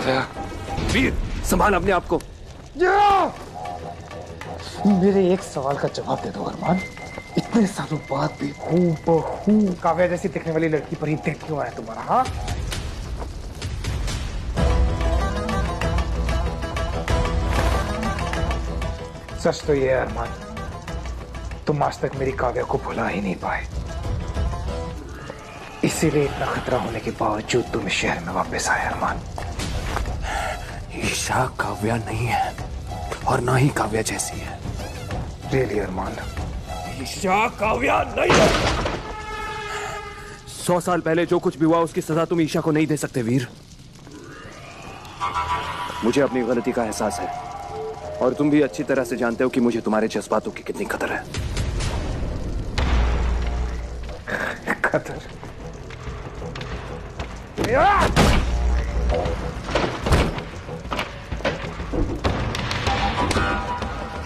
काव्या, वीर संभाल अपने आप को। मेरे एक सवाल का जवाब दे दो अरमान। इतने सालों बाद भी हूबहू काव्या जैसी दिखने वाली लड़की पर ही दिल क्यों आया तुम्हारा? हाँ, सच तो ये है अरमान, तुम आज तक मेरी काव्या को भुला ही नहीं पाए, इसीलिए इतना खतरा होने के बावजूद तुम इस शहर में वापस आए अरमान। ईशा काव्या नहीं है और ना ही काव्या जैसी है। रियली अरमान? ईशा काव्या नहीं है। 100 साल पहले जो कुछ भी हुआ उसकी सजा तुम ईशा को नहीं दे सकते वीर। मुझे अपनी गलती का एहसास है और तुम भी अच्छी तरह से जानते हो कि मुझे तुम्हारे जज्बातों की कितनी कदर है। कदर?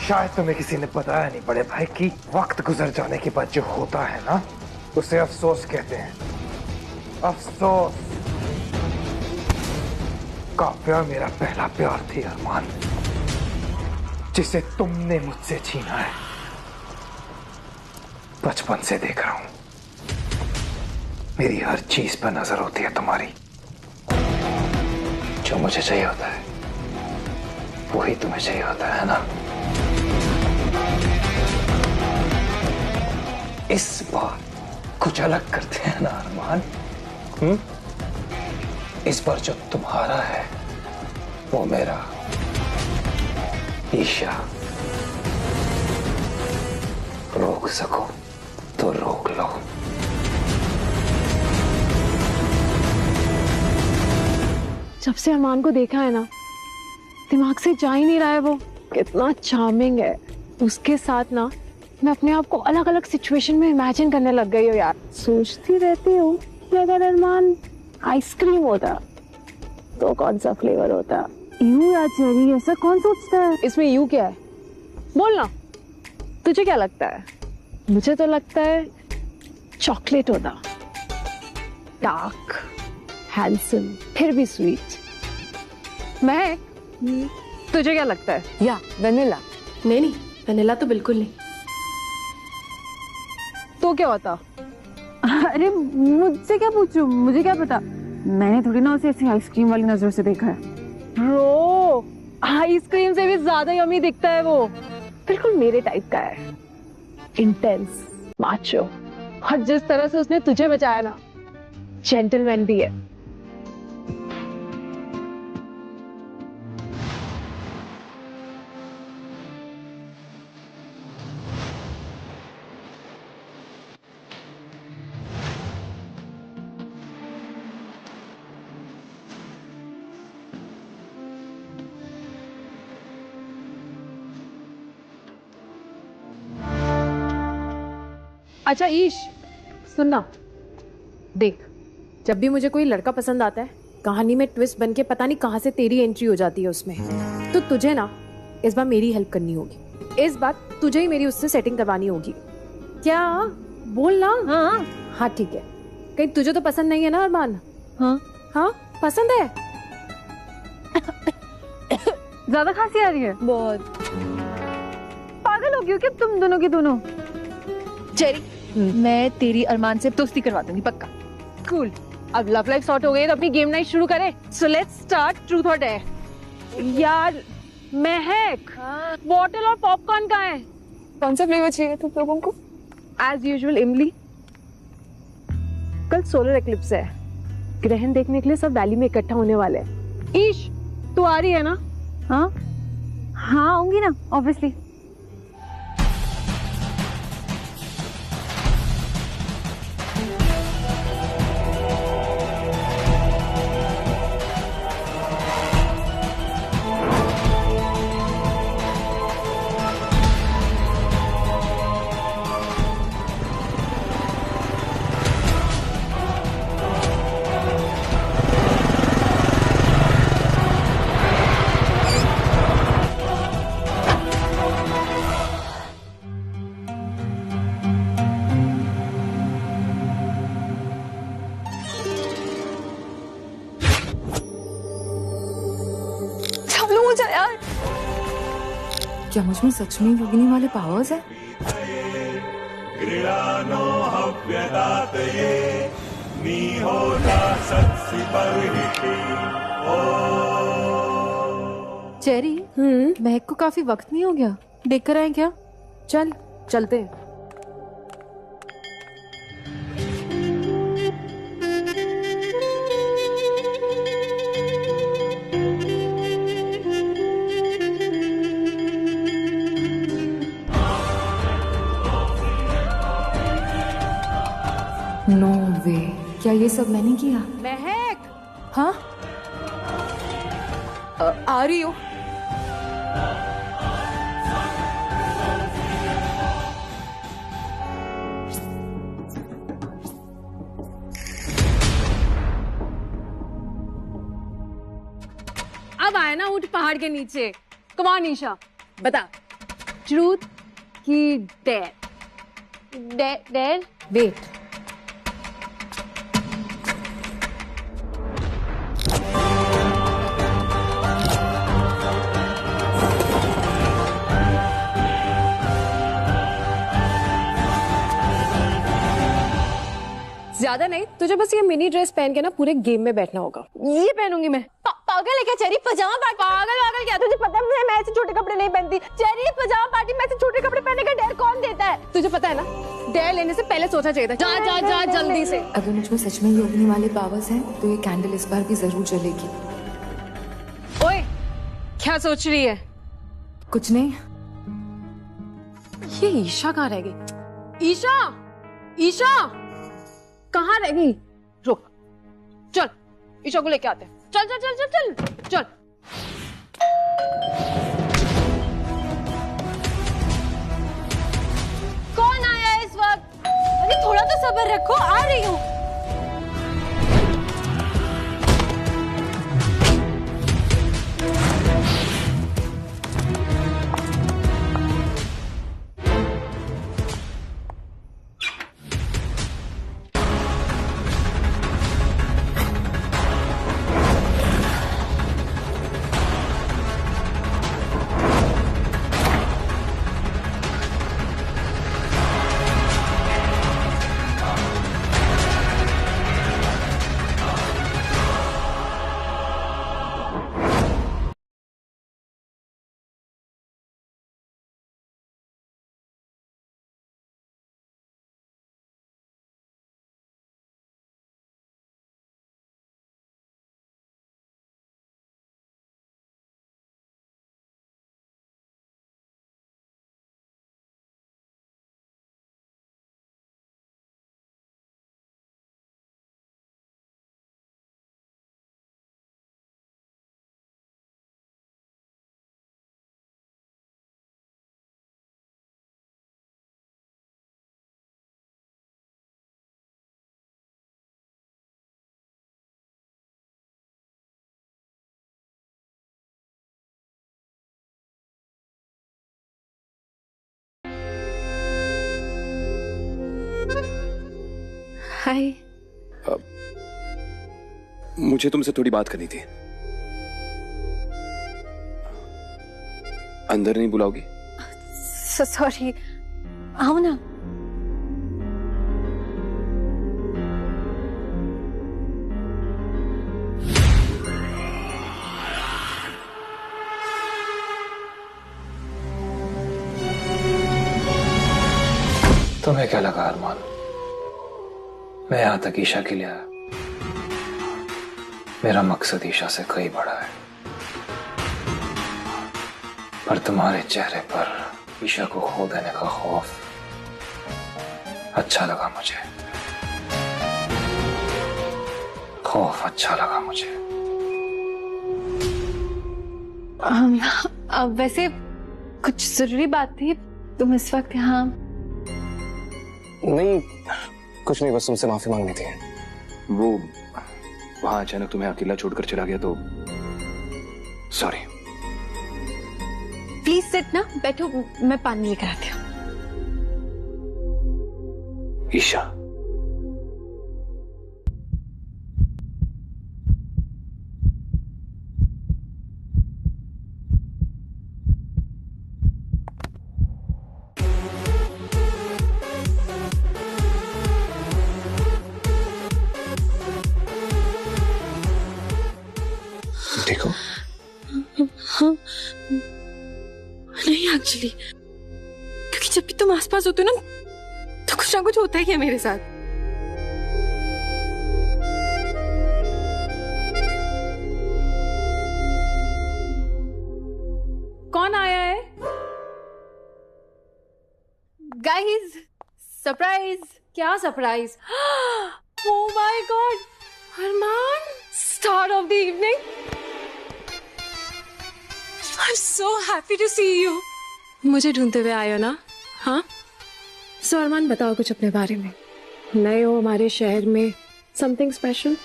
शायद तुम्हें किसी ने बताया नहीं बड़े भाई कि वक्त गुजर जाने के बाद जो होता है ना, उसे अफसोस कहते हैं। अफसोस। काव्या मेरा पहला प्यार थी अरमान, जिसे तुमने मुझसे छीना है। बचपन से देख रहा हूं, मेरी हर चीज पर नजर होती है तुम्हारी। जो मुझे चाहिए होता है वही तुम्हें चाहिए होता है ना? इस बार कुछ अलग करते हैं ना अरमान? इस बार जो तुम्हारा है वो मेरा। ईशा, रोक सको तो रोक लो। जब से अरमान को देखा है ना, दिमाग से जा ही नहीं रहा है वो। कितना चार्मिंग है। उसके साथ ना मैं अपने आप को अलग अलग सिचुएशन में इमेजिन करने लग गई हूँ यार। सोचती रहती हूँ कि अगर अरमान आइसक्रीम होता तो कौन सा फ्लेवर होता। यू या चेरी, ऐसा कौन सोचता है? इसमें यू क्या है? बोल ना, तुझे क्या लगता है? मुझे तो लगता है चॉकलेट होता। डार्क, हैंडसम, फिर भी स्वीट। महक, तुझे क्या लगता है? या वेनिला? नहीं नहीं, वेनिला तो बिल्कुल नहीं। तो क्या होता? अरे मुझसे क्या पूछूं, मुझे क्या पता। मैंने थोड़ी ना उसे ऐसी आइसक्रीम वाली नजर से देखा है। ब्रो, आइसक्रीम से भी ज्यादा यम्मी दिखता है वो। बिल्कुल मेरे टाइप का है, इंटेंस, माचो, और जिस तरह से उसने तुझे बचाया ना, जेंटलमैन भी है। अच्छा ईश, सुनना, देख, जब भी मुझे कोई लड़का पसंद आता है, कहानी में ट्विस्ट बन के पता नहीं कहां से तेरी एंट्री हो जाती है उसमें। तो तुझे ना इस बार मेरी हेल्प करनी होगी। इस बार तुझे ही मेरी उससे सेटिंग करवानी होगी। क्या? बोल ना। हाँ हाँ ठीक है। कहीं तुझे तो पसंद नहीं है ना अरमान? हाँ हाँ पसंद है। ज्यादा खांसी आ रही है? बहुत। पागल हो गई हो क्या तुम दोनों की दोनों? चेरी, मैं तेरी अरमान से दोस्ती करवा दूंगी पक्का। कूल। अब लव लाइफ सॉर्ट हो गई तो अपनी गेम नाइट शुरू करें। सो लेट्स स्टार्ट ट्रूथ और डेयर। यार महक, बॉटल और पॉपकॉर्न कहाँ है? कौन सा फ्लेवर चाहिए तुम लोगों को? एज यूजुअल इमली। कल सोलर एक्लिप्स है, ग्रहण देखने के लिए सब वैली में इकट्ठा होने वाले हैं। ईश, तू आ रही है ना? हाँ हाँ आऊंगी ना, ऑब्वियसली। क्या मुझ में सच में योगिनी वाले पावर्स है? चेरी, महक को काफी वक्त नहीं हो गया? देख कर आए क्या? चल चलते हैं। नो वे, क्या ये सब मैंने किया? महक, हाँ आ रही हो। अब आए ना ऊंट पहाड़ के नीचे। कम ऑन ईशा, बता ट्रूथ की डेयर? डेयर? वेट, ज्यादा नहीं, तुझे बस ये मिनी ड्रेस पहन के ना पूरे गेम में बैठना होगा। ये पहनूंगी मैं। पागल है क्या चेरी? पजामा पार्टी? पागल क्या? तुझे पता है मैं ऐसे छोटे कपड़े नहीं पहनती। चेरी, पजामा पार्टी में ऐसे छोटे कपड़े पहनने का डेयर कौन देता है? तुझे पता है ना, डेयर लेने से पहले सोचा चाहिए था। जा जा जा जल्दी से। अगर मुझ में सच में योगिनी वाले पावर्स हैं तो ये कैंडल इस बार भी जरूर जलेगी। ओए, क्या सोच रही है? कुछ नहीं। ये ईशा कहाँ रह गई? ईशा, ईशा कहाँ रह गई? रुक, चल ईशा को लेके आते हैं। चल चल चल चल चल चल। कौन आया है इस वक्त? अरे थोड़ा तो सब्र रखो, आ रही हूँ। हाय। मुझे तुमसे थोड़ी बात करनी थी। अंदर नहीं बुलाओगी? सॉरी, आओ ना। तुम्हें क्या लगा अरमान, मैं यहां तक ईशा के लिए आया? मेरा मकसद ईशा से कई बड़ा है, पर तुम्हारे चेहरे पर ईशा को खो देने का खौफ अच्छा लगा मुझे। खौफ अच्छा लगा मुझे। अब वैसे कुछ जरूरी बात थी? तुम इस वक्त यहाँ? नहीं, कुछ नहीं, बस तुमसे माफी मांगनी थी। वो वहां अचानक तुम्हें अकेला छोड़कर चला गया तो सॉरी। प्लीज सिट ना, बैठो, मैं पानी लेकर आती हूँ। ईशा, पास होती हूँ ना तो कुछ ना कुछ होता ही है मेरे साथ। कौन आया है? Guys, surprise. क्या surprise? Oh my god, Arman, star of the evening. I am so happy to see you. मुझे ढूंढते हुए आए हो ना? हाँ, सो अरमान बताओ कुछ अपने बारे में। नए हो हमारे शहर में, something special?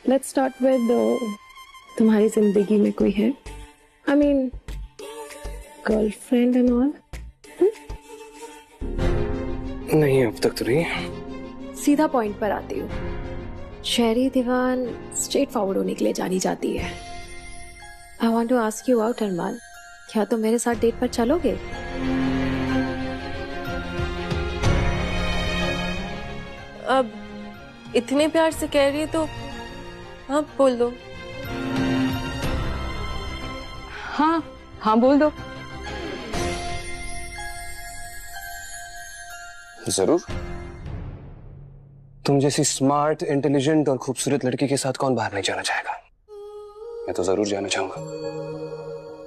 Let's start with तुम्हारी जिंदगी में कोई है? I mean girlfriend and all? नहीं, अब तक तो नहीं। सीधा पॉइंट पर आती हूँ। शहरी दीवान स्ट्रेट फॉरवर्ड होने के लिए जानी जाती है। I want to ask you out Arman, क्या तुम मेरे साथ डेट पर चलोगे? अब इतने प्यार से कह रही है तो हाँ बोल दो। हाँ हाँ बोल दो। जरूर। तुम जैसी स्मार्ट, इंटेलिजेंट और खूबसूरत लड़की के साथ कौन बाहर नहीं जाना चाहेगा? मैं तो जरूर जाना चाहूंगा।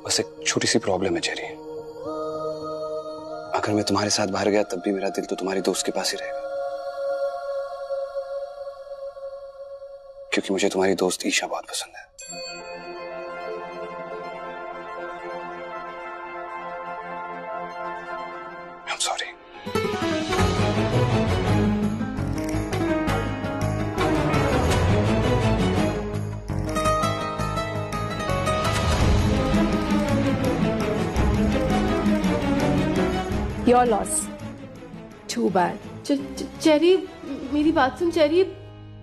बस एक छोटी सी प्रॉब्लम है जेरी। अगर मैं तुम्हारे साथ बाहर गया तब भी मेरा दिल तो तुम्हारी दोस्त के पास ही रहेगा, क्योंकि मुझे तुम्हारी दोस्त ईशा बहुत पसंद है। I'm sorry. Your loss. Too bad. Cherry, मेरी बात सुन चेरी।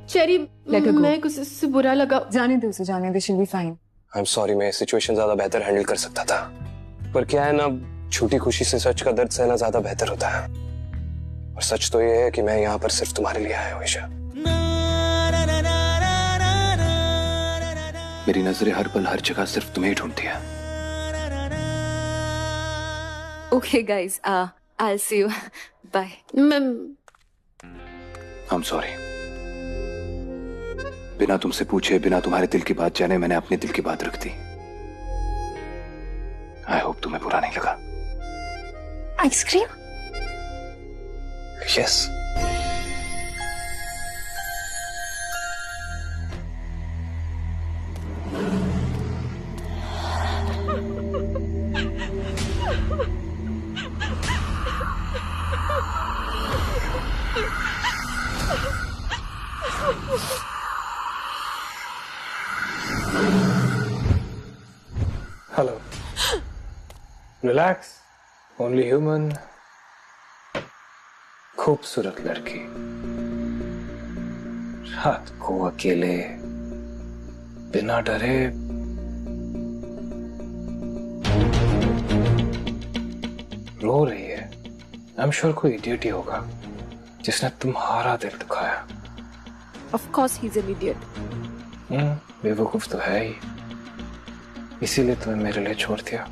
चेरी, मैं कुछ उससे बुरा लगा। जाने दे उसे, जाने दे, she'll be fine. I'm sorry, मैं सिचुएशन ज्यादा बेहतर हैंडल कर सकता था, पर क्या है ना, छोटी खुशी से सच का दर्द सहना ज्यादा बेहतर होता है। और सच तो ये है कि मैं यहाँ पर सिर्फ तुम्हारे लिए आया हूँ ईशा। मेरी नजरें हर पल हर जगह सिर्फ तुम्हें ही ढूंढती है। Okay guys, I'll see you. Bye. I'm sorry. बिना तुमसे पूछे, बिना तुम्हारे दिल की बात जाने मैंने अपने दिल की बात रख दी। I hope तुम्हें बुरा नहीं लगा। Ice cream? Yes. Hello, relax, only human. खूबसूरत लड़की, रात को अकेले बिना डरे रो रही है। आई एम श्योर कोई इडियट ही होगा जिसने तुम्हारा दिल दुखाया। Of course he's an idiot. बेवकूफ तो है ही, इसीलिए तुम्हें मेरे लिए छोड़ दिया।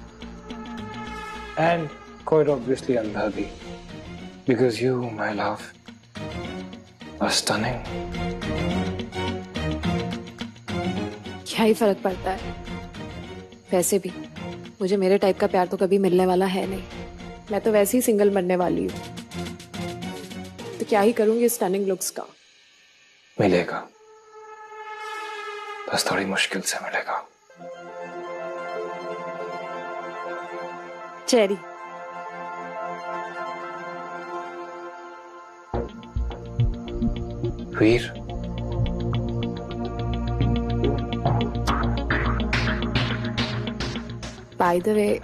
एंड quite obviously अंधा भी, because you, my love, are stunning. क्या ही फर्क पड़ता है? वैसे भी मुझे मेरे टाइप का प्यार तो कभी मिलने वाला है नहीं। मैं तो वैसे ही सिंगल मरने वाली हूँ, तो क्या ही करूंगी स्टनिंग लुक्स का। मिलेगा, बस थोड़ी मुश्किल से मिलेगा। चेरी, वीर, बाय द वे,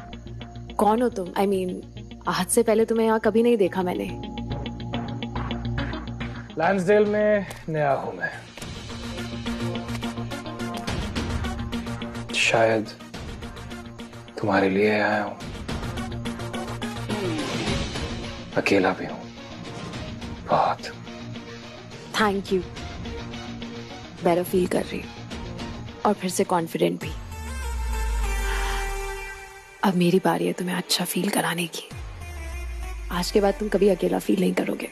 कौन हो तुम? आई मीन, आज से पहले तुम्हें यहाँ कभी नहीं देखा मैंने। लैंसडेल में नया हूं मैं। शायद तुम्हारे लिए आया हूं। अकेला भी हूं बहुत। Thank you. बेटर फील कर रही हूँ और फिर से कॉन्फिडेंट भी। अब मेरी बारी है तुम्हें अच्छा फील कराने की। आज के बाद तुम कभी अकेला फील नहीं करोगे।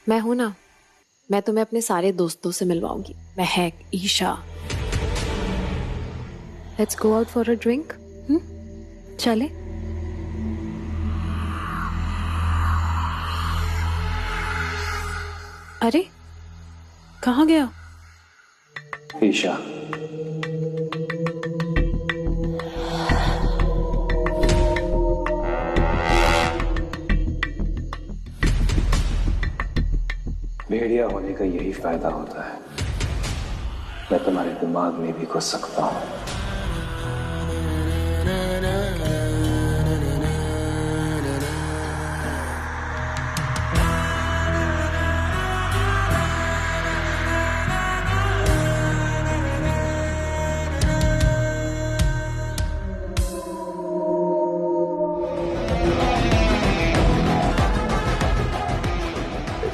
मैं हूं ना, मैं तुम्हें अपने सारे दोस्तों से मिलवाऊंगी। Mehak, Isha. Let's go out for a drink. चले? अरे कहाँ गया? ईशा, भेड़िया होने का यही फायदा होता है, मैं तुम्हारे दिमाग में भी घुस सकता हूं।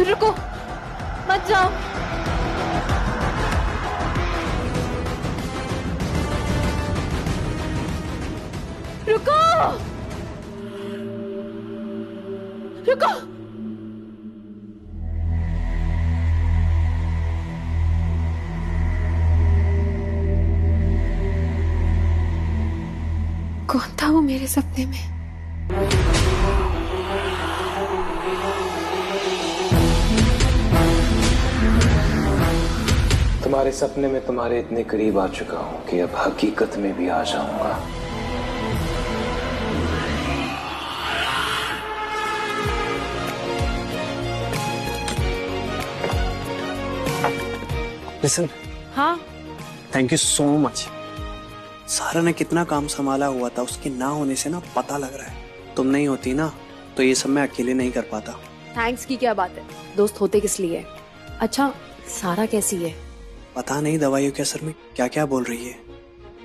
रुको, मत जाओ। रुको, रुको। कौन था वो मेरे सपने में? तुम्हारे सपने में तुम्हारे इतने करीब आ चुका हूं कि अब हकीकत में भी आ जाऊंगा। लिसन, हाँ, थैंक यू सो मच। सारा ने कितना काम संभाला हुआ था, उसके ना होने से ना पता लग रहा है। तुम नहीं होती ना तो ये सब मैं अकेले नहीं कर पाता। थैंक्स की क्या बात है, दोस्त होते किस लिए? अच्छा, सारा कैसी है? पता नहीं दवाइयों के असर में क्या क्या बोल रही है।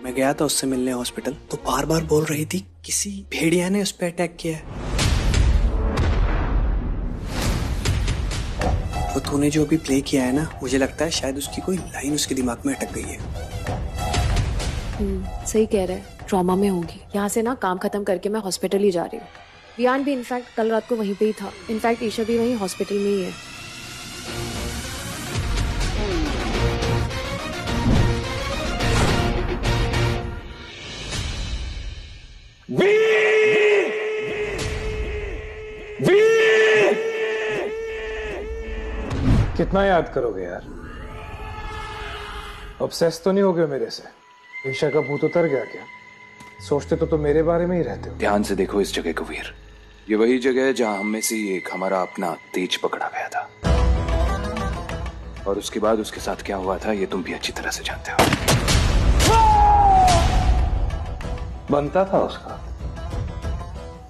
मैं गया था उससे मिलने हॉस्पिटल, तो बार बार बोल रही थी किसी भेड़िया ने उस पर अटैक किया है। वो तूने जो अभी प्ले किया है ना, मुझे लगता है शायद उसकी कोई लाइन उसके दिमाग में अटक गई है। सही कह रहे हैं, ट्रॉमा में होगी। यहाँ से ना काम खत्म करके मैं हॉस्पिटल ही जा रही हूँ। वियान भी इनफैक्ट कल रात को वहीं पे ही था। इनफैक्ट ईशा भी वहीं हॉस्पिटल में ही है। कितना याद करोगे यार? ऑब्सेस तो नहीं हो गए मेरे से? ईशा का भूत उतर गया क्या? सोचते तो मेरे बारे में ही रहते हो। ध्यान से देखो इस जगह को वीर, ये वही जगह है जहां हम में से एक हमारा अपना तेज पकड़ा गया था, और उसके बाद उसके साथ क्या हुआ था ये तुम भी अच्छी तरह से जानते हो। बनता था उसका,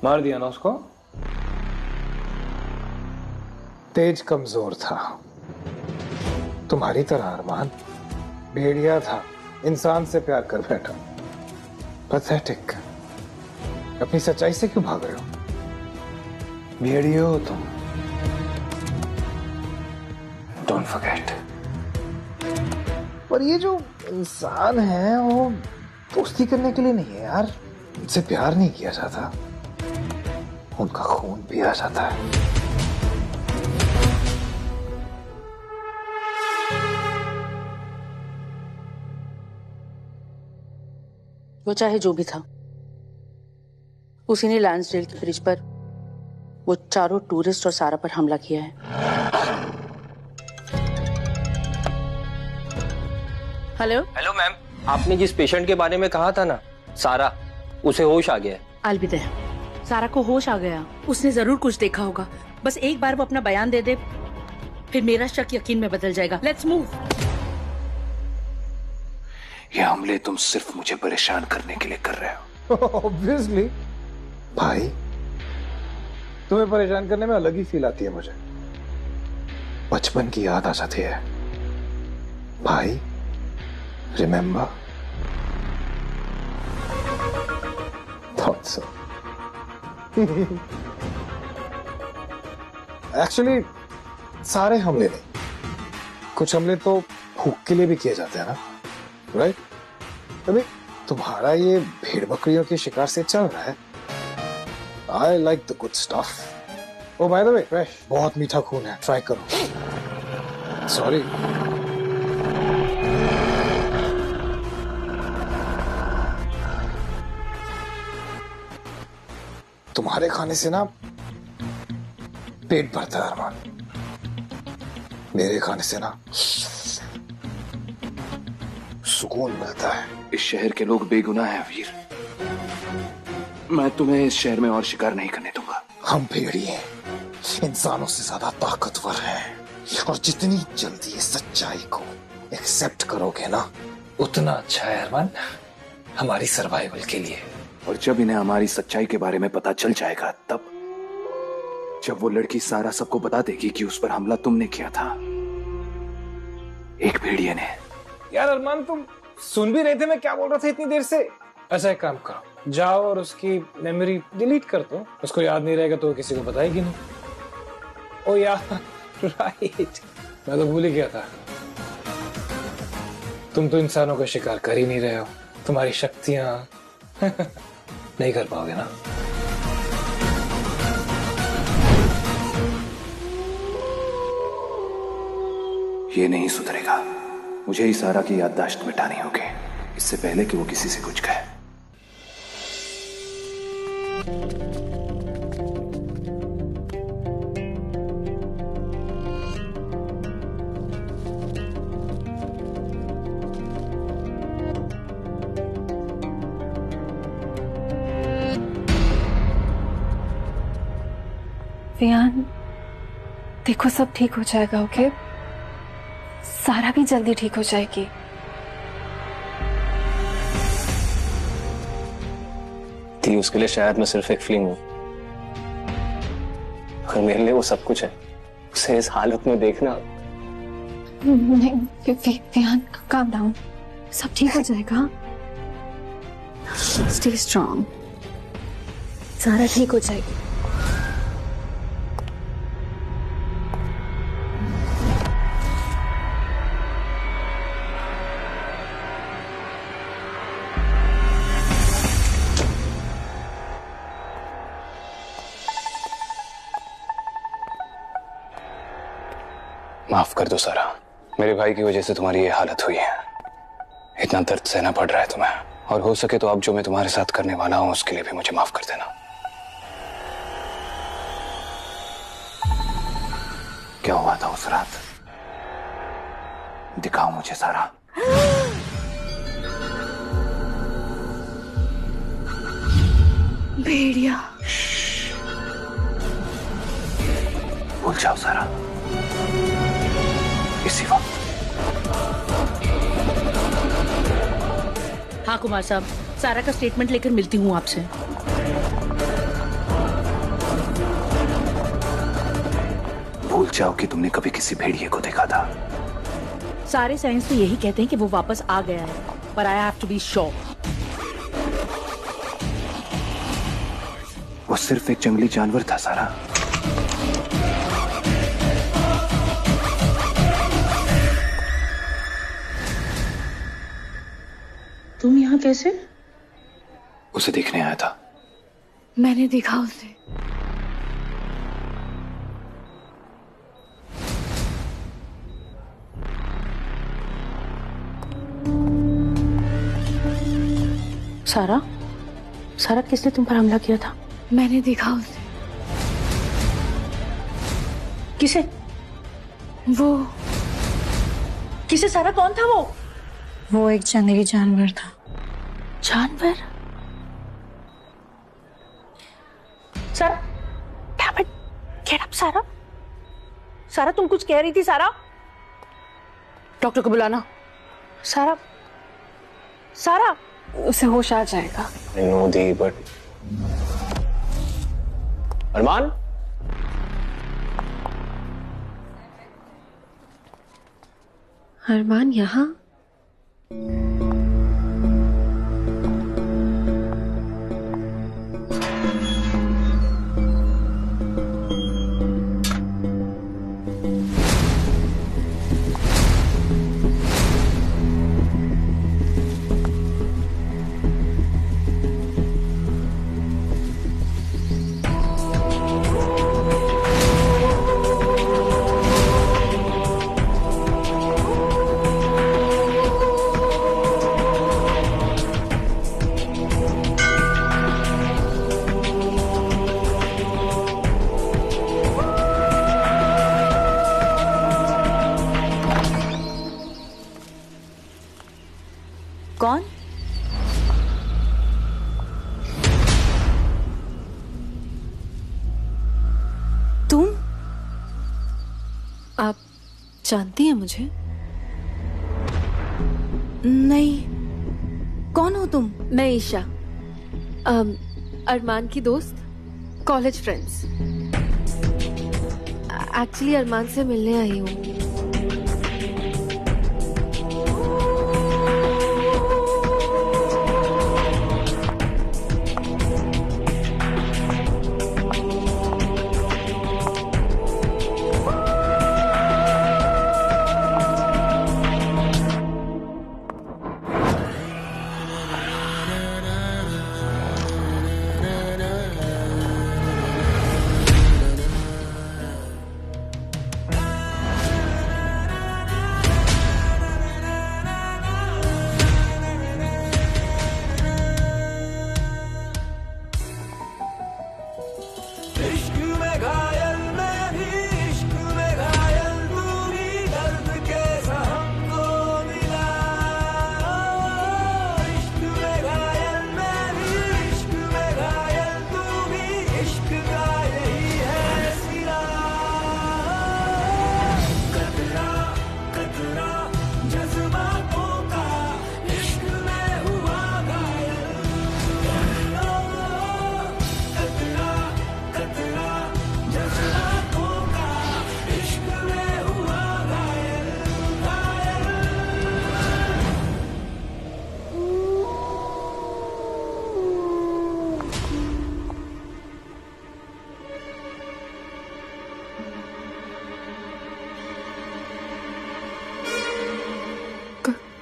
मार दिया ना उसको। तेज कमजोर था, तुम्हारी तरह अरमान भेड़िया था, इंसान से प्यार कर बैठा। पैथेटिक। अपनी सच्चाई से क्यों भाग रहे हो? भेड़िया हो तुम। Don't forget. पर ये जो इंसान है वो दोस्ती करने के लिए नहीं है यार, उनसे प्यार नहीं किया जाता, उनका खून पिया जाता है। वो चाहे जो भी था, उसी ने लैंसडेल के ब्रिज पर वो चारों टूरिस्ट और सारा पर हमला किया है। हेलो हेलो मैम, आपने जिस पेशेंट के बारे में कहा था ना, सारा, उसे होश आ गया है। अलविदा। सारा को होश आ गया? उसने जरूर कुछ देखा होगा। बस एक बार वो अपना बयान दे दे, फिर मेरा शक यकीन में बदल जाएगा। Let's move. ये हमले तुम सिर्फ मुझे परेशान करने के लिए कर रहे हो। ऑब्वियसली भाई, तुम्हें परेशान करने में अलग ही फील आती है मुझे। बचपन की याद आ जाती है भाई। रिमेम्बर? Thought so. एक्चुअली सारे हमले नहीं, कुछ हमले तो भूख के लिए भी किए जाते हैं ना, राइट? अभी तुम्हारा ये भेड़ बकरियों के शिकार से चल रहा है। I like the good stuff. Oh by the way fresh, बहुत मीठा खून है, ट्राई करो। सॉरी। तुम्हारे खाने से ना पेट भरता है अरमान, मेरे खाने से ना सुकून मिलता है। इस शहर के लोग बेगुनाह हैं वीर, मैं तुम्हें इस शहर में और शिकार नहीं करने दूंगा। हम भेड़िए इंसानों से ज्यादा ताकतवर हैं, और जितनी जल्दी इस सच्चाई को एक्सेप्ट करोगे ना उतना अच्छा है अरमान, हमारी सर्वाइवल के लिए। और जब इन्हें हमारी सच्चाई के बारे में पता चल जाएगा, तब जब वो लड़की सारा सबको बता देगी कि उस पर हमला तुमने किया था, एक भेड़िए ने। यार अरमान, तुम सुन भी रहे थे मैं क्या बोल रहा था इतनी देर से? ऐसा एक काम करो, जाओ और उसकी मेमोरी डिलीट कर दो, उसको याद नहीं रहेगा तो किसी को बताएगी नहीं। ओ यार राइट, मैं तो भूल ही गया था, तुम तो इंसानों का शिकार कर ही नहीं रहे हो, तुम्हारी शक्तियां नहीं कर पाओगे ना। ये नहीं सुधरेगा, मुझे ही सारा की याददाश्त मिटानी होगी, इससे पहले कि वो किसी से कुछ कहे। वियान, देखो सब ठीक हो जाएगा, ओके? सारा भी जल्दी ठीक हो जाएगी। थी उसके लिए शायद मैं सिर्फ एक फीलिंग हूं, और मेरे लिए वो सब कुछ है। उसे इस हालत में देखना। नहीं वियान, काम डाउन, सब ठीक हो जाएगा। स्टे स्ट्रॉन्ग, सारा ठीक हो जाएगी। माफ कर दो सारा, मेरे भाई की वजह से तुम्हारी ये हालत हुई है, इतना दर्द सहना पड़ रहा है तुम्हें, और हो सके तो अब जो मैं तुम्हारे साथ करने वाला हूं उसके लिए भी मुझे माफ कर देना। क्या हुआ था उस रात? दिखाओ मुझे सारा। भेड़िया। भूल जाओ सारा, इसी वक्त। हाँ कुमार साहब, सारा का स्टेटमेंट लेकर मिलती हूँ आपसे। भूल जाओ कि तुमने कभी किसी भेड़िए को देखा था। सारे साइंस तो यही कहते हैं कि वो वापस आ गया है, पर I have to be sure. वो सिर्फ एक जंगली जानवर था सारा। तुम यहाँ कैसे? उसे देखने आया था। मैंने देखा उसे। सारा, सारा किसने तुम पर हमला किया था? मैंने देखा उसे। किसे? वो किसे? सारा कौन था वो? वो एक जंगली जानवर था। जानवर? सारा, damn it, get up सारा। सारा तुम कुछ कह रही थी सारा? डॉक्टर को बुलाना। सारा, सारा। उसे होश आ जाएगा। I know दी, but अरमान? अरमान यहाँ? आप जानती हैं मुझे? नहीं, कौन हो तुम? मैं ईशा, अरमान की दोस्त, कॉलेज फ्रेंड्स। एक्चुअली अरमान से मिलने आई हूँ।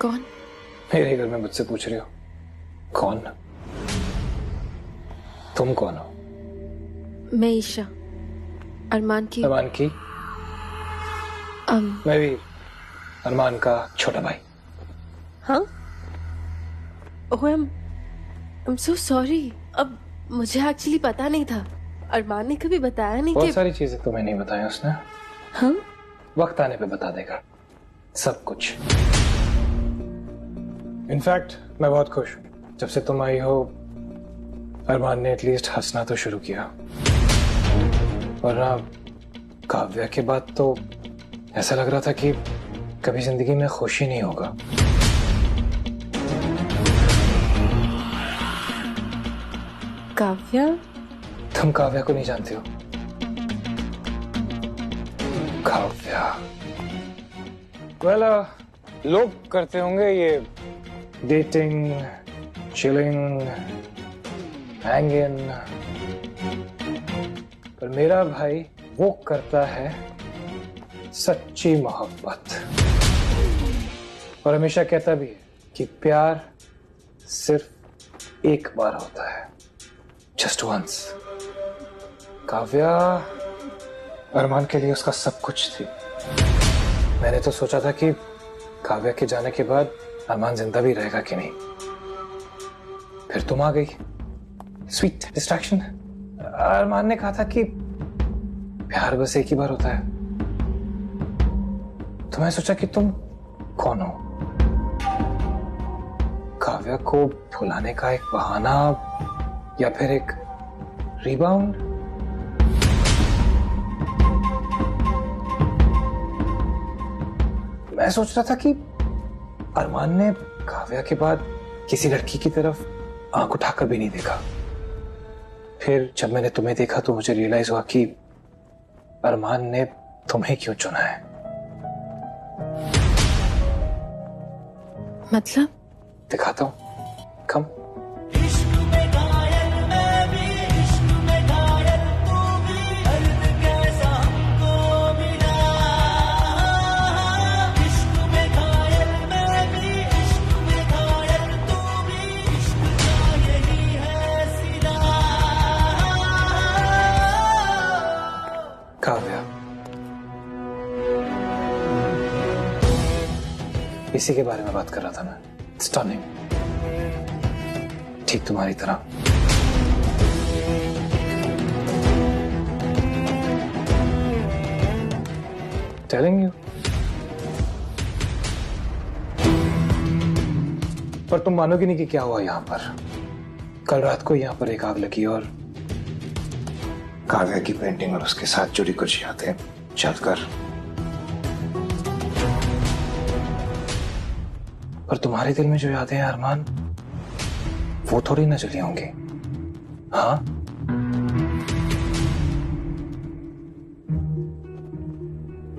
कौन? मेरे घर में मुझसे पूछ रही हो कौन? तुम कौन हो? मैं ईशा, अरमान की। अरमान की? मैं भी अरमान का छोटा भाई। हाँ? ओह, I'm so sorry। अब मुझे एक्चुअली पता नहीं था। अरमान ने कभी बताया नहीं कि बहुत सारी चीजें तुम्हें नहीं बताई उसने। हाँ? वक्त आने पे बता देगा सब कुछ। इनफैक्ट मैं बहुत खुश हूं, जब से तुम आई हो अरमान ने एटलीस्ट हंसना तो शुरू किया, वरना काव्या के बाद तो ऐसा लग रहा था कि कभी जिंदगी में खुशी नहीं होगा। काव्या? तुम काव्या को नहीं जानती हो? काव्या लोग करते होंगे ये डेटिंग, चिलिंग, हैंगिंग, पर मेरा भाई वो करता है सच्ची मोहब्बत, और हमेशा कहता भी है कि प्यार सिर्फ एक बार होता है, जस्ट वंस। काव्या अरमान के लिए उसका सब कुछ थी। मैंने तो सोचा था कि काव्या के जाने के बाद अरमान जिंदा भी रहेगा कि नहीं, फिर तुम आ गई, स्वीट डिस्ट्रैक्शन। अरमान ने कहा था कि प्यार बस एक ही बार होता है, तो मैं सोचा कि तुम कौन हो? काव्या को भुलाने का एक बहाना या फिर एक रिबाउंड? मैं सोच रहा था कि अरमान ने काव्या के बाद किसी लड़की की तरफ आंख उठाकर भी नहीं देखा। फिर जब मैंने तुम्हें देखा तो मुझे रियलाइज हुआ कि अरमान ने तुम्हें क्यों चुना है। मतलब? दिखाता हूं, कम। काव्या, इसी के बारे में बात कर रहा था मैं। स्टनिंग, ठीक तुम्हारी तरह। Telling you. पर तुम मानोगे नहीं कि क्या हुआ यहां पर। कल रात को यहां पर एक आग लगी और काव्या की पेंटिंग और उसके साथ जुड़ी कुछ यादें जलकर पर तुम्हारे दिल में जो यादें हैं अरमान, वो थोड़ी ना चली होंगी। हाँ,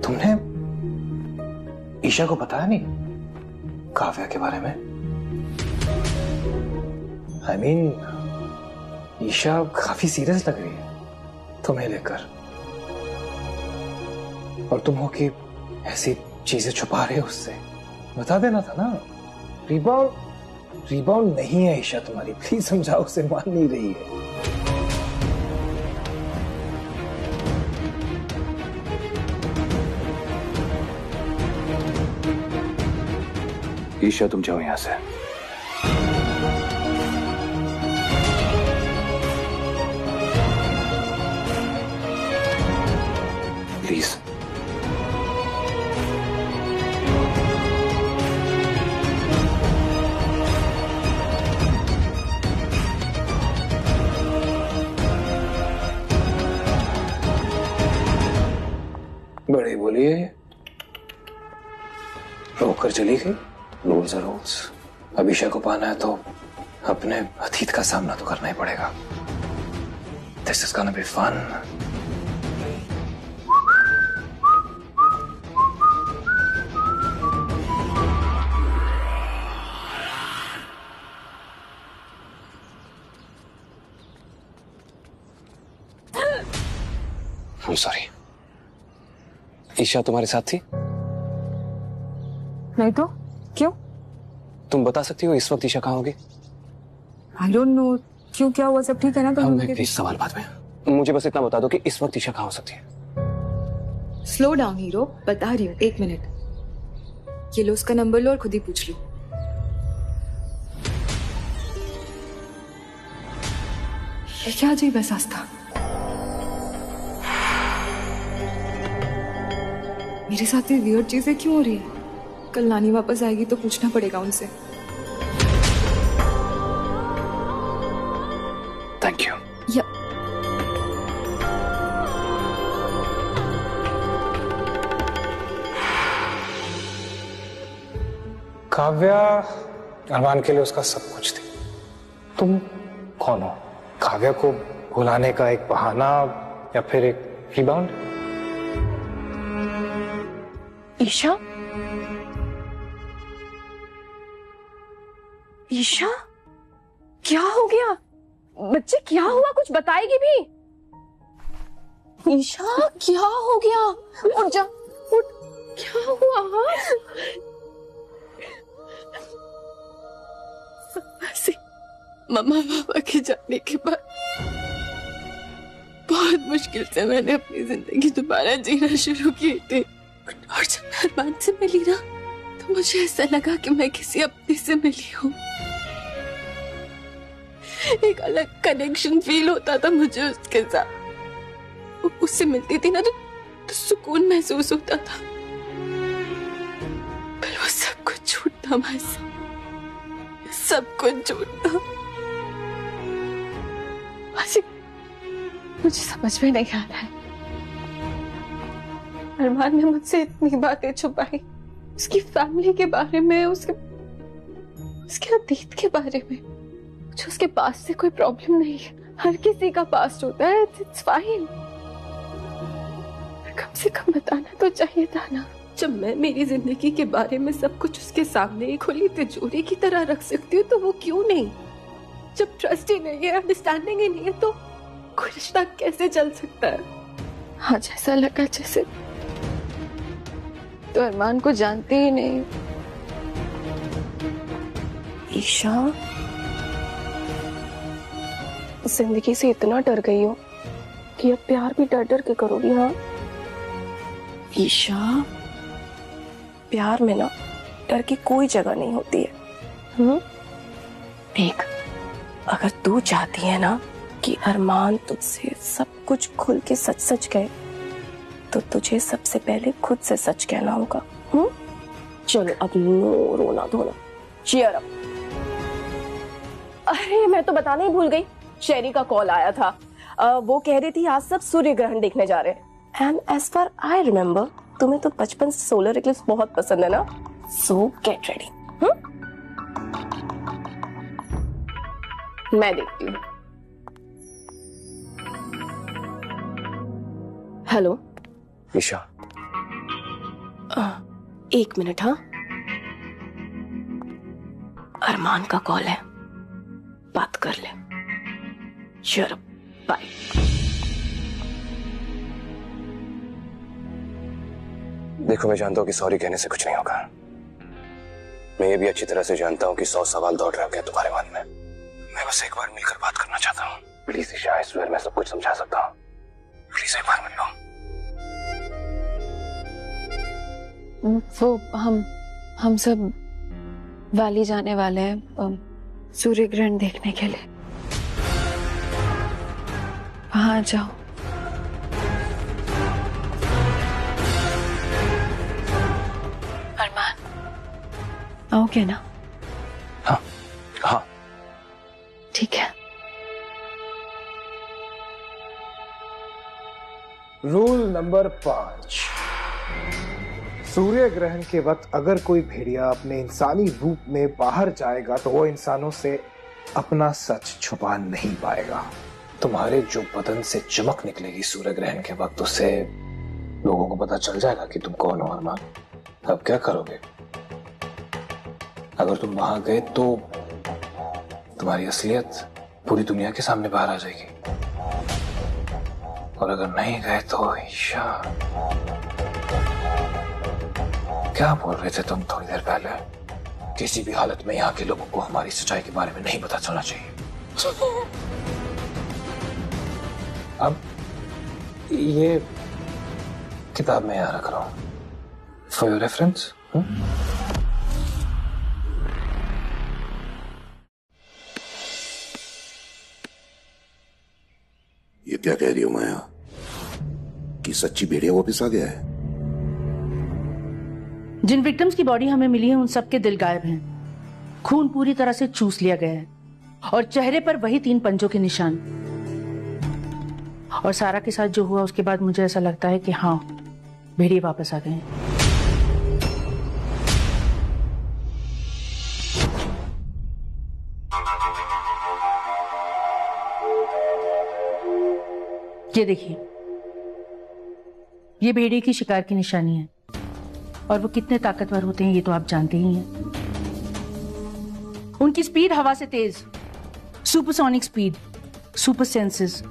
तुमने ईशा को बताया नहीं काव्या के बारे में? I mean, ईशा काफी सीरियस लग रही है तुम्हें लेकर, और तुम हो कि ऐसी चीजें छुपा रहे हो उससे। बता देना था ना। रिबाउंड नहीं है ईशा तुम्हारी, प्लीज समझाओ उसे, मान नहीं रही है। ईशा तुम जाओ यहां से। प्लीज। बड़ी बोली है, रोक कर चली गई। Rules are rules. अब ईशा को पाना है तो अपने अतीत का सामना तो करना ही पड़ेगा। This is gonna be fun. I'm sorry। Isha तुम्हारे साथ थी? नहीं तो क्यों? तुम बता सकती हो इस वक्त ईशा कहाँ होगी? I don't know. क्यों, क्या हुआ? सब ठीक है ना? तुम प्लीज सवाल बाद में, मुझे बस इतना बता दो कि इस वक्त ईशा कहाँ हो सकती है। स्लो डाउन हीरो, बता रही हूँ, 1 मिनट। ये लो उसका नंबर लो और खुद ही पूछ लो। ये क्या अजीब एहसास था? मेरे साथ ये वियर्ड चीजें क्यों हो रही है? कल नानी वापस आएगी तो पूछना पड़ेगा उनसे। Thank you. या काव्या अरमान के लिए उसका सब कुछ थी। तुम कौन हो? काव्या को भुलाने का एक बहाना या फिर एक रिबाउंड? ईशा? ईशा? क्या हो गया बच्चे? क्या हुआ? कुछ बताएगी भी? ईशा क्या हो गया? उठ जा, उठ। क्या हुआ? मम्मा पापा के जाने के बाद बहुत मुश्किल से मैंने अपनी जिंदगी दोबारा जीना शुरू की थी, और जब मैं अरमान से मिली ना तो मुझे ऐसा लगा कि मैं किसी अपने से मिली हूँ। एक अलग कनेक्शन फील होता था मुझे उसके साथ। उससे मिलती थी ना तो सुकून महसूस होता था। पर वो सब कुछ झूठ था मासा, सब कुछ झूठ था। मुझे समझ में नहीं आ रहा है, अरमान ने मुझसे इतनी बातें छुपाई, उसकी फैमिली के बारे में, उसके अतीत के बारे में। मुझे उसके पास से कोई प्रॉब्लम नहीं है, हर किसी का पास्ट होता है, इट्स फाइन। कम से कम बताना तो चाहिए था ना। जब मैं मेरी जिंदगी के बारे में सब कुछ उसके सामने एक खुली तिजोरी की तरह रख सकती हूँ तो वो क्यों नहीं? जब ट्रस्ट ही नहीं है, अंडरस्टैंडिंग ही नहीं है, तो कोई रिश्ता कैसे चल सकता है? आज ऐसा लगा जैसे तो अरमान को जानती ही नहीं। ईशा, जिंदगी से इतना डर गई हो कि अब प्यार भी डर डर के करोगी? हाँ ईशा, प्यार में ना डर की कोई जगह नहीं होती है। देख, अगर तू चाहती है ना कि अरमान तुझसे सब कुछ खुल के सच सच कहे तो तुझे सबसे पहले खुद से सच कहना होगा। चलो अब नो रोना धोना, चीयर अप। अरे मैं तो बताना ही भूल गई, शेरी का कॉल आया था। वो कह रही थी आज सब सूर्य ग्रहण देखने जा रहे हैं। And as far I remember तुम्हें तो बचपन से सोलर इक्लिप्स बहुत पसंद है ना, सो गेट रेडी। मैं देखती हूँ। हेलो ईशा, एक मिनट। हाँ, अरमान का कॉल है, बात कर ले। चलो बाय। देखो, मैं जानता हूँ कि सॉरी कहने से कुछ नहीं होगा। मैं ये भी अच्छी तरह से जानता हूँ कि 100 सवाल दौड़ रहे होंगे तुम्हारे मन में। मैं बस एक बार मिलकर बात करना चाहता हूँ। प्लीज ईशा, आई स्वेयर मैं सब कुछ समझा सकता हूँ। प्लीज एक बार मिल लो। वो हम सब वाली जाने वाले हैं सूर्य ग्रहण देखने के लिए। वहां जाओ। अरमान, आओगे ना? हाँ हाँ ठीक है। रूल नंबर 5, सूर्य ग्रहण के वक्त अगर कोई भेड़िया अपने इंसानी रूप में बाहर जाएगा तो वो इंसानों से अपना सच छुपा नहीं पाएगा। तुम्हारे जो बदन से चमक निकलेगी सूर्य ग्रहण के वक्त, उससे लोगों को पता चल जाएगा कि तुम कौन हो अरमान। अब क्या करोगे? अगर तुम वहां गए तो तुम्हारी असलियत पूरी दुनिया के सामने बाहर आ जाएगी, और अगर नहीं गए तो ईशा। क्या बोल रहे थे तुम थोड़ी देर पहले? किसी भी हालत में यहाँ के लोगों को हमारी सच्चाई के बारे में नहीं पता चलना चाहिए। अब ये किताब मैं यहाँ रख रहा हूँ फॉर योर रेफरेंस। ये क्या कह रही हो माया कि सच्ची भेड़िया वापिस आ गया है? जिन विक्टिम्स की बॉडी हमें मिली है उन सबके दिल गायब हैं। खून पूरी तरह से चूस लिया गया है और चेहरे पर वही 3 पंजों के निशान। और सारा के साथ जो हुआ उसके बाद मुझे ऐसा लगता है कि हाँ, भेड़िए वापस आ गए हैं। ये देखिए, ये भेड़िए की शिकार की निशानी है, और वो कितने ताकतवर होते हैं ये तो आप जानते ही हैं। उनकी स्पीड हवा से तेज, सुपरसोनिक स्पीड, सुपर सेंसेस।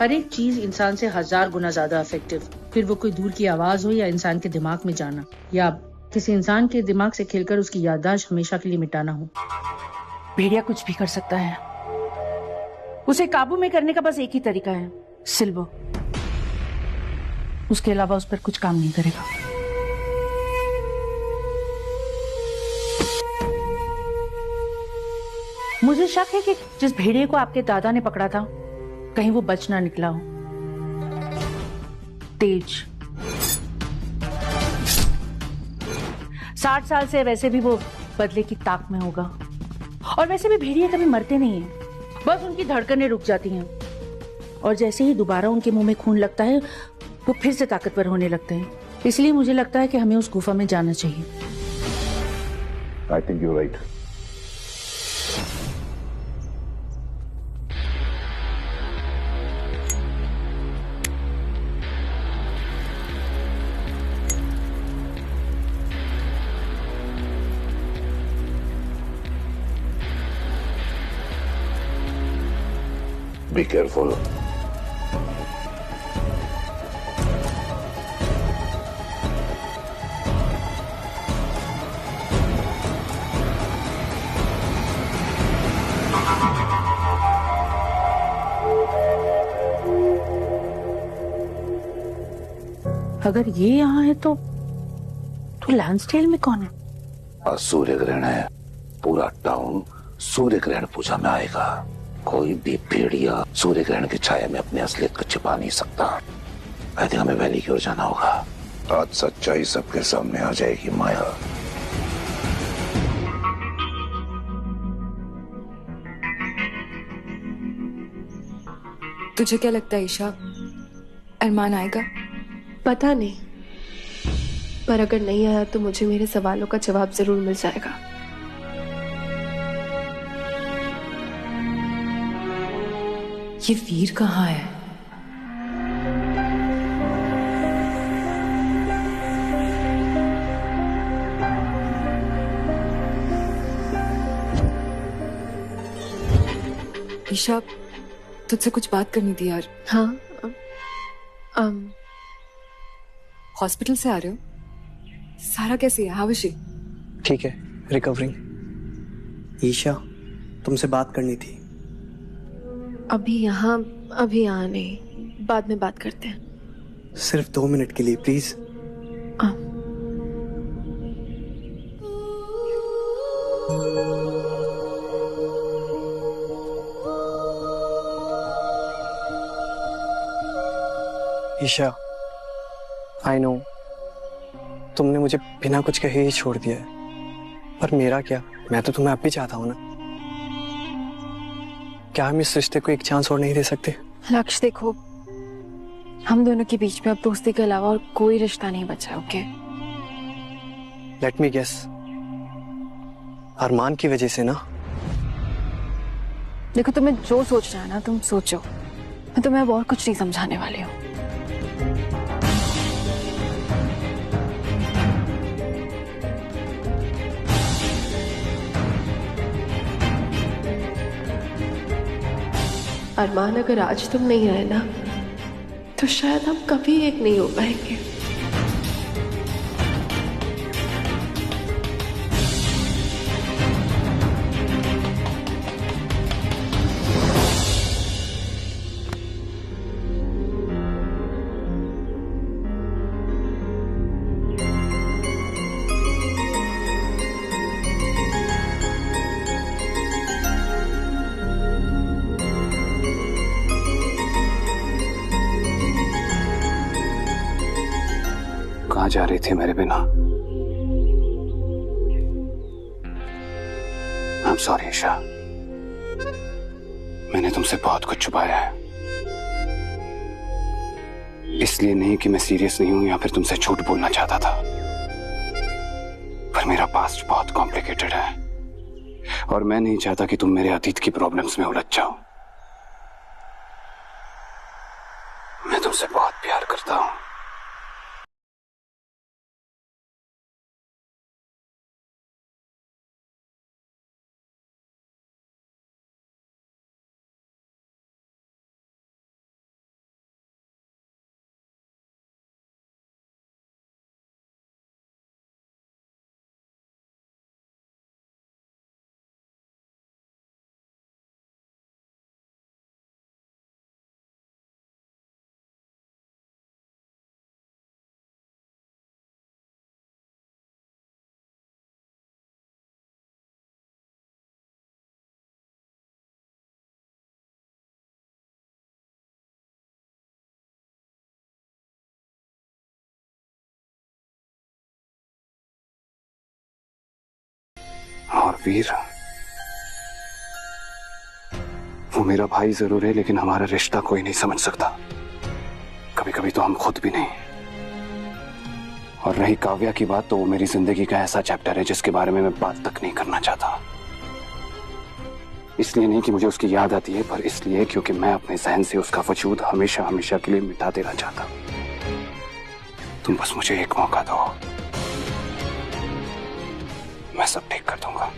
हर एक चीज इंसान से 1000 गुना ज्यादा इफेक्टिव। फिर वो कोई दूर की आवाज हो या इंसान के दिमाग में जाना, या किसी इंसान के दिमाग से खेलकर उसकी याददाश्त हमेशा के लिए मिटाना हो। भेड़िया कुछ भी कर सकता है। उसे काबू में करने का बस एक ही तरीका है, सिल्वर। उसके अलावा उस पर कुछ काम नहीं करेगा। मुझे शक है कि जिस भेड़िए को आपके दादा ने पकड़ा था, कहीं वो बच ना निकला हो। तेज, 60 साल से वैसे भी वो बदले की ताक में होगा। और वैसे भी भेड़िए कभी मरते नहीं हैं, बस उनकी धड़कनें रुक जाती हैं, और जैसे ही दोबारा उनके मुंह में खून लगता है वो फिर से ताकतवर होने लगते हैं। इसलिए मुझे लगता है कि हमें उस गुफा में जाना चाहिए। I think you're right. Be careful. अगर ये यहाँ है तो लैंसडेल में कौन है? आज सूर्य ग्रहण है, पूरा टाउन सूर्य ग्रहण पूजा में आएगा। कोई भी भेड़िया सूर्य ग्रहण की छाया में अपनी असलियत को छिपा नहीं सकता। आई थिंक हमें वैली की ओर जाना होगा। आज सच्चाई सबके सामने आ जाएगी माया। तुझे क्या लगता है ईशा, अरमान आएगा? पता नहीं, पर अगर नहीं आया तो मुझे मेरे सवालों का जवाब जरूर मिल जाएगा। ये वीर कहाँ है? ईशा, तुझसे कुछ बात करनी थी यार। हाँ। हॉस्पिटल से आ रहे हो? सारा कैसी है? How is she? ठीक है, रिकवरिंग। ईशा, तुमसे बात करनी थी। अभी यहाँ नहीं, बाद में बात करते हैं। सिर्फ 2 मिनट के लिए प्लीज। ईशा, आई नो तुमने मुझे बिना कुछ कहे ही छोड़ दिया है, पर मेरा क्या? मैं तो तुम्हें अब भी चाहता हूं ना। क्या हम इस रिश्ते को एक चांस और नहीं दे सकते? लक्ष्य, देखो, हम दोनों के बीच में अब दोस्ती के अलावा और कोई रिश्ता नहीं बचा। ओके, लेट मी गेस, अरमान की वजह से ना? देखो, तुम्हें जो सोचना है ना तुम सोचो, मैं तुम्हें अब और कुछ नहीं समझाने वाली हूँ। अरमान, अगर आज तुम नहीं आए ना तो शायद हम कभी एक नहीं हो पाएंगे। कहाँ जा रही थी मेरे बिना? I'm sorry ईशा, मैंने तुमसे बहुत कुछ छुपाया है। इसलिए नहीं कि मैं सीरियस नहीं हूं या फिर तुमसे झूठ बोलना चाहता था, पर मेरा पास्ट बहुत कॉम्प्लिकेटेड है और मैं नहीं चाहता कि तुम मेरे अतीत की प्रॉब्लम्स में उलझ जाओ। मैं तुमसे बहुत प्यार करता हूं। और वीर, वो मेरा भाई जरूर है, लेकिन हमारा रिश्ता कोई नहीं समझ सकता। कभी कभी तो हम खुद भी नहीं। और रही काव्या की बात, तो वो मेरी जिंदगी का ऐसा चैप्टर है जिसके बारे में मैं बात तक नहीं करना चाहता। इसलिए नहीं कि मुझे उसकी याद आती है, पर इसलिए क्योंकि मैं अपने जहन से उसका वजूद हमेशा हमेशा के लिए मिटा देना चाहता। तुम बस मुझे एक मौका दो, मैं सब ठीक कर दूंगा।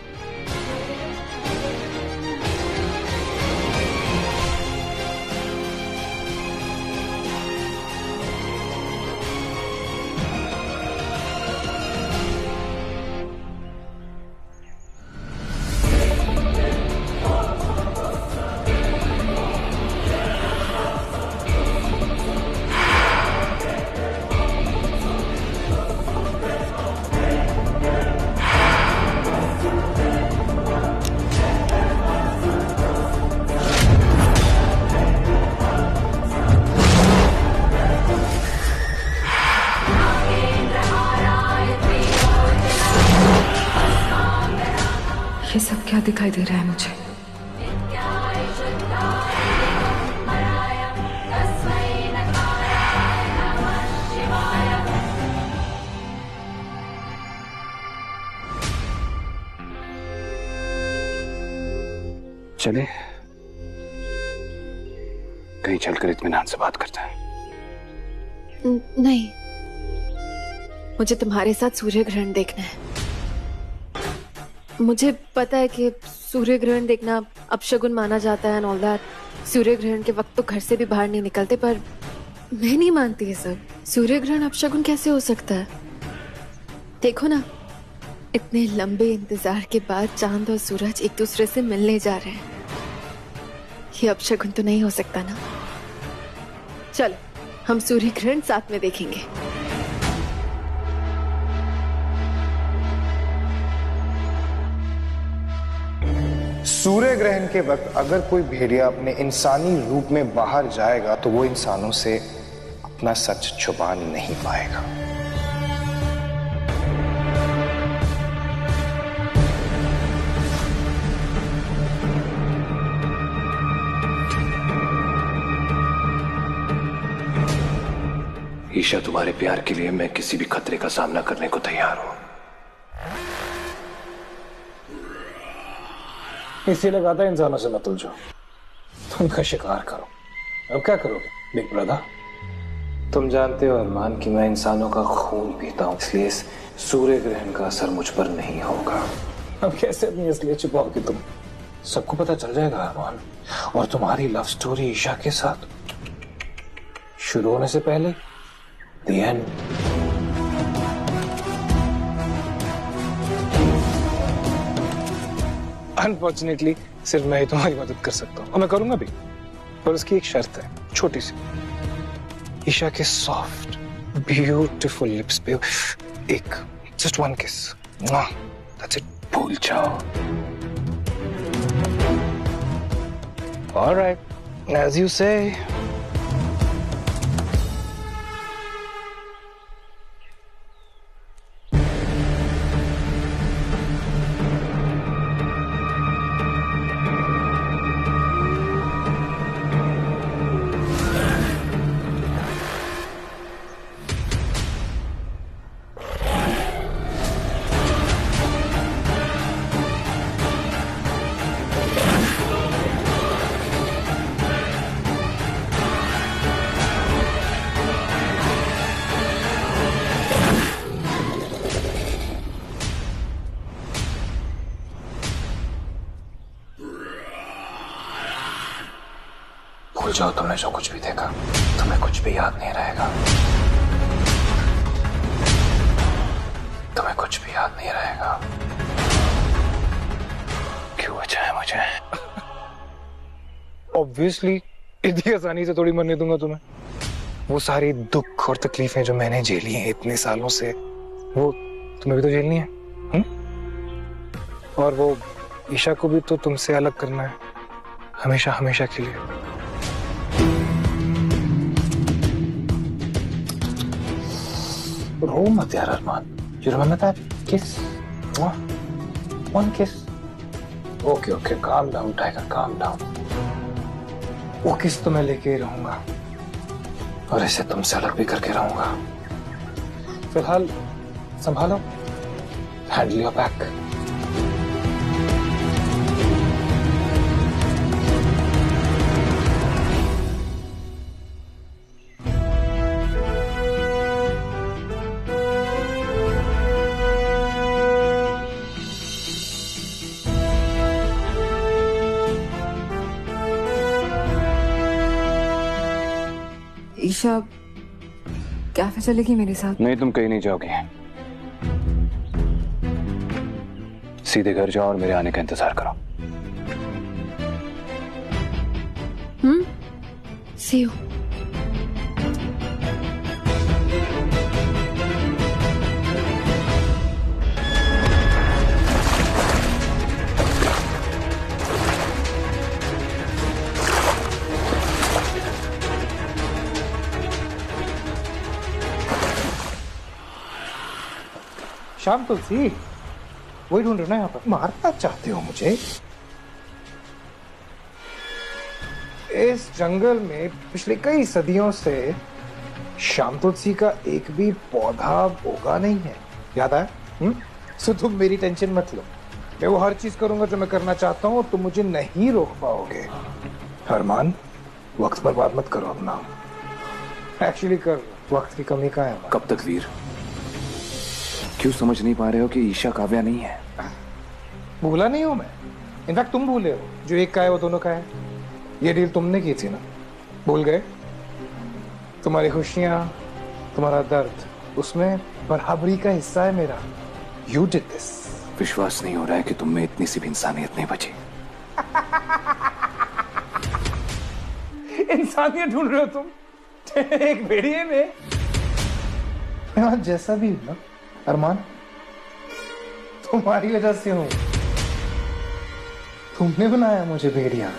ये सब क्या दिखाई दे रहा है मुझे? चले, कहीं चलकर इत्मीनान से बात करते हैं। नहीं, मुझे तुम्हारे साथ सूर्य ग्रहण देखना है। मुझे पता है कि सूर्य ग्रहण देखना अपशगुन माना जाता है एंड ऑल दैट। सूर्य ग्रहण के वक्त तो घर से भी बाहर नहीं निकलते, पर मैं नहीं मानती ये सब। सूर्य ग्रहण अपशगुन कैसे हो सकता है? देखो ना, इतने लंबे इंतजार के बाद चांद और सूरज एक दूसरे से मिलने जा रहे हैं। ये अपशगुन तो नहीं हो सकता ना। चलो, हम सूर्य ग्रहण साथ में देखेंगे। सूर्य ग्रहण के वक्त अगर कोई भेड़िया अपने इंसानी रूप में बाहर जाएगा तो वो इंसानों से अपना सच छुपा नहीं पाएगा। ईशा, तुम्हारे प्यार के लिए मैं किसी भी खतरे का सामना करने को तैयार हूं। इसीलिए कहा था इंसानों से मत उलझो, तुमका शिकार करो। अब क्या करोगे बिग ब्रदर? तुम जानते हो अरमान कि मैं इंसानों का खून पीता हूं, इसलिए इस सूर्य ग्रहण का असर मुझ पर नहीं होगा। अब कैसे अपनी असलियत छुपाओगे तुम? सबको पता चल जाएगा अरमान। और तुम्हारी लव स्टोरी ईशा के साथ शुरू होने से पहले The end. Unfortunately, सिर्फ मैं ही तुम्हारी मदद कर सकता हूँ और मैं करूंगा भी, पर उसकी एक शर्त है, छोटी सी। ईशा के सॉफ्ट ब्यूटीफुल लिप्स पे एक जस्ट वन किस, दैट्स इट, भूल जाओ। Alright, as you say. भूल जाओ तुमने जो कुछ भी देखा, तुम्हें कुछ भी याद नहीं रहेगा। तुम्हें कुछ भी याद नहीं रहेगा। क्यों बचा है मुझे? ऑब्वियसली इतनी आसानी से थोड़ी मरने दूंगा तुम्हें। वो सारी दुख और तकलीफें जो मैंने झेली हैं इतने सालों से, वो तुम्हें भी तो झेलनी है। और वो ईशा को भी तो तुमसे अलग करना है, हमेशा हमेशा के लिए। रो मत यार अरमान। You remember that kiss? One kiss. Okay, calm down, Tiger, calm down. वो किस तो मैं लेके ही रहूंगा और इसे तुमसे अलग भी करके रहूंगा। फिलहाल संभालो, handle your back. Isha cafe चलेगी मेरे साथ? नहीं, तुम कहीं नहीं जाओगी। सीधे घर जाओ और मेरे आने का इंतजार करो। See you. शाम तुलसी, वही ढूंढ रहे हो ना यहाँ पर? मारना चाहते हो मुझे? इस जंगल में पिछले कई सदियों से शाम तुलसी का एक भी पौधा उगा नहीं है, याद है? सो तुम मेरी टेंशन मत लो, मैं वो हर चीज करूंगा जो मैं करना चाहता हूँ और तुम मुझे नहीं रोक पाओगे। अरमान, वक्त बर्बाद मत करो अपना। एक्चुअली कर, वक्त की कमी का है। कब तक वीर? क्यों समझ नहीं पा रहे हो कि ईशा काव्या नहीं है? भूला नहीं हूं मैं, इनफैक्ट तुम भूले हो। जो एक का है वो दोनों का है। ये डील तुमने की थी ना, भूल गए? तुम्हारी खुशियां, तुम्हारा दर्द, उसमें बराबरी का हिस्सा है मेरा। You did this. विश्वास नहीं हो रहा है कि तुम में इतनी सी भी इंसानियत नहीं बची। इंसानियत ढूंढ रहे हो तुम एक भेड़िए में? मैं जैसा भी हूं ना अरमान, तुम्हारी वजह से हूं। तुमने बनाया मुझे भेड़िया।